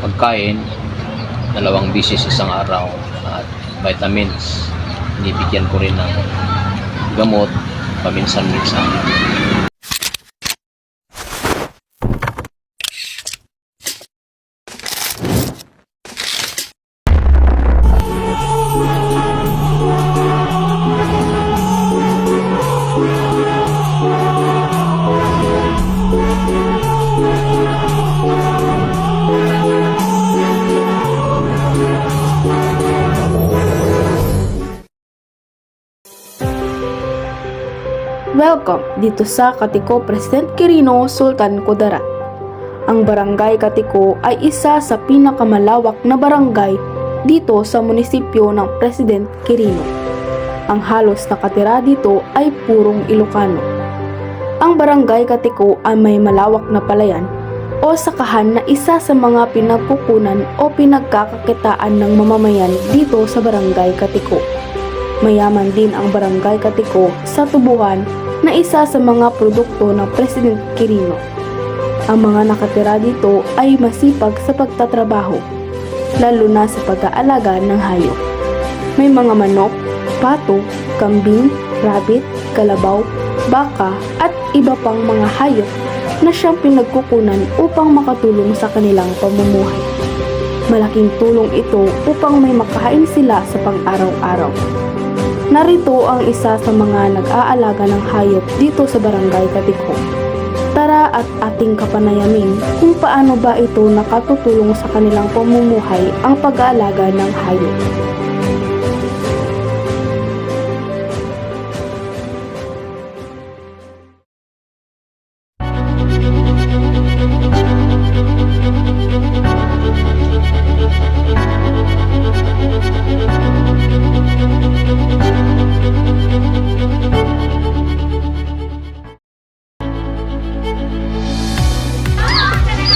pagkain, 2 beses isang araw, at vitamins. Binibigyan ko rin ng gamot paminsan-minsan. Welcome dito sa Katiko President Quirino Sultan Kudarat. Ang Barangay Katiko ay isa sa pinakamalawak na barangay dito sa munisipyo ng President Quirino. Ang halos nakatira dito ay purong Ilocano. Ang Barangay Katiko ay may malawak na palayan o sakahan na isa sa mga pinagkukunan o pinagkakakitaan ng mamamayan dito sa Barangay Katiko. Mayaman din ang Barangay Katiko sa tubuhan na isa sa mga produkto ng President Quirino. Ang mga nakatira dito ay masipag sa pagtatrabaho, lalo na sa pag-aalaga ng hayop. May mga manok, pato, kambing, rabbit, kalabaw, baka at iba pang mga hayop na siyang pinagkukunan upang makatulong sa kanilang pamumuhay. Malaking tulong ito upang may makain sila sa pang-araw-araw. Narito ang isa sa mga nag-aalaga ng hayop dito sa Barangay Katiko. Tara at ating kapanayamin kung paano ba ito nakatutulong sa kanilang pamumuhay ang pag-aalaga ng hayop.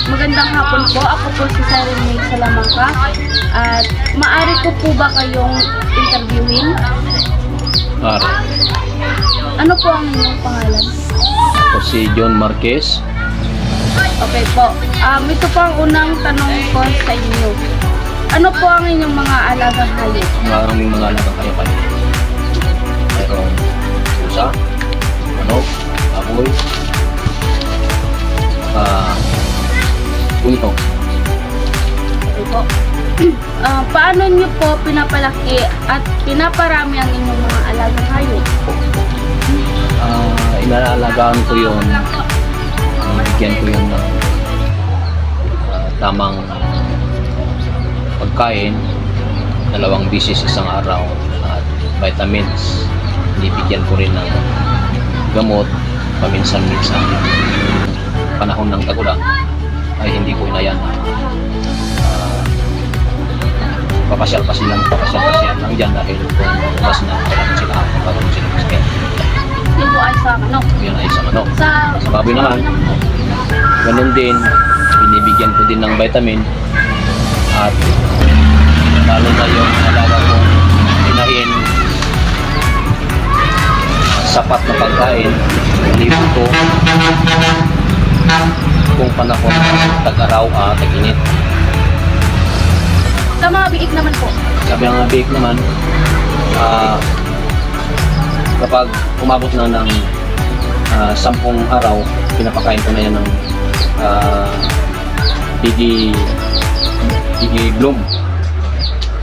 Magandang hapon po. Ako po si Siren May Salamangka. At maaari ko po ba kayong interviewin? Para. Ano po ang inyong pangalan? Ako si John Marquez. Okay po. Ito po ang unang tanong ko sa inyo. Ano po ang inyong mga alagang hayop? Maraming mga alagang kayapan. Mayroong pusa, manok, baboy, punto. Okay po. Paano niyo po pinapalaki at pinaparami ang inyong mga alagang hayop? Inaalagaan ko yun. Bigyan ko yun ng tamang pagkain, 2 beses isang araw, at vitamins. Binibigyan ko rin ng gamot paminsan-minsan. Panahon ng tag-ulan ay hindi ko inayan. Papasyal pa silang lang dyan dahil kung mas na kailangan sila magkaroon sila masakit. Yun po ay sa manok. Yan ay sa manok. Sa baboy naman, ganun din, binibigyan ko din ng vitamin, at lalo na yung alaga kong inahin, sapat na pagkain, libo ko kung panahon tag-araw at tag-init. Sa mga biik naman po. Sabi ng biik naman, kapag umabot na ng 10 araw, pinapakain ko na yan ng Digi Bloom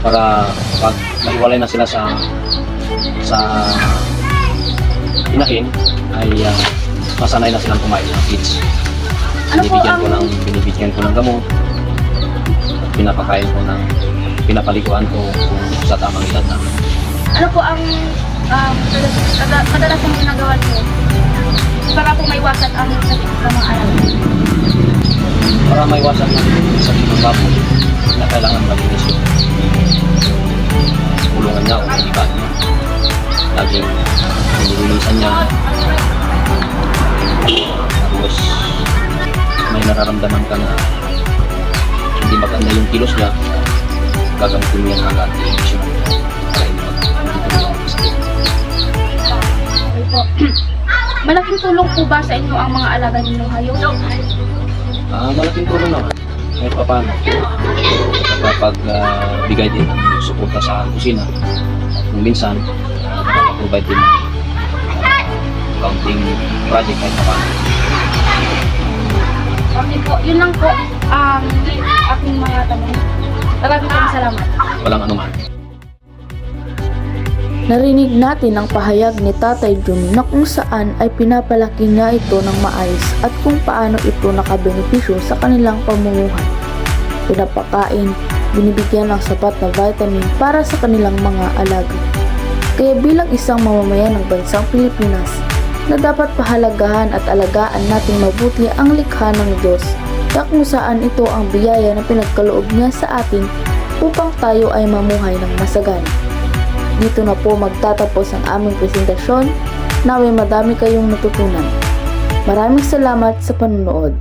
para pag nahiwalay na sila sa inahin ay masanay na silang kumain ng feeds. Binibigyan ko ng gamot at pinapaliguan ko kung sa tamang edad na. Ano po ang kadalasang ginagawa niyo para po maiwasan ang sakit sa mga alaga? Para maiwasan ang sakit ng baboy, na kailangan malinis yung kulungan niya o kalikan niya. Laging nililinisan niya. Tapos may nararamdaman ka na hindi maganda yung kilos niya, gagamitin mo yan agad i-injection para hindi magtuloy ang sakit. Okay po. Malaking tulong po ba sa inyo ang mga alaga ninyong hayop? Malaking tulong naman. kahit pa paano kapag bigay din ng suporta sa kusina at kung minsan nakapag-provide din ng accounting project kahit pa paano. Okay po, yun lang po ang aking mga tanong. Maraming salamat. Walang anuman. Narinig natin ang pahayag ni Tatay Jun na kung saan ay pinapalaki niya ito ng maayos at kung paano ito nakabenepisyo sa kanilang pamumuhay. Pinapakain, binibigyan ng sapat na vitamin para sa kanilang mga alaga. Kaya bilang isang mamamayan ng bansang Pilipinas, na dapat pahalagahan at alagaan natin mabuti ang likha ng Diyos na kung saan ito ang biyaya na pinagkaloob niya sa atin upang tayo ay mamuhay ng masagana. Dito na po magtatapos ang aming presentasyon. Naway madami kayong natutunan. Maraming salamat sa panunood.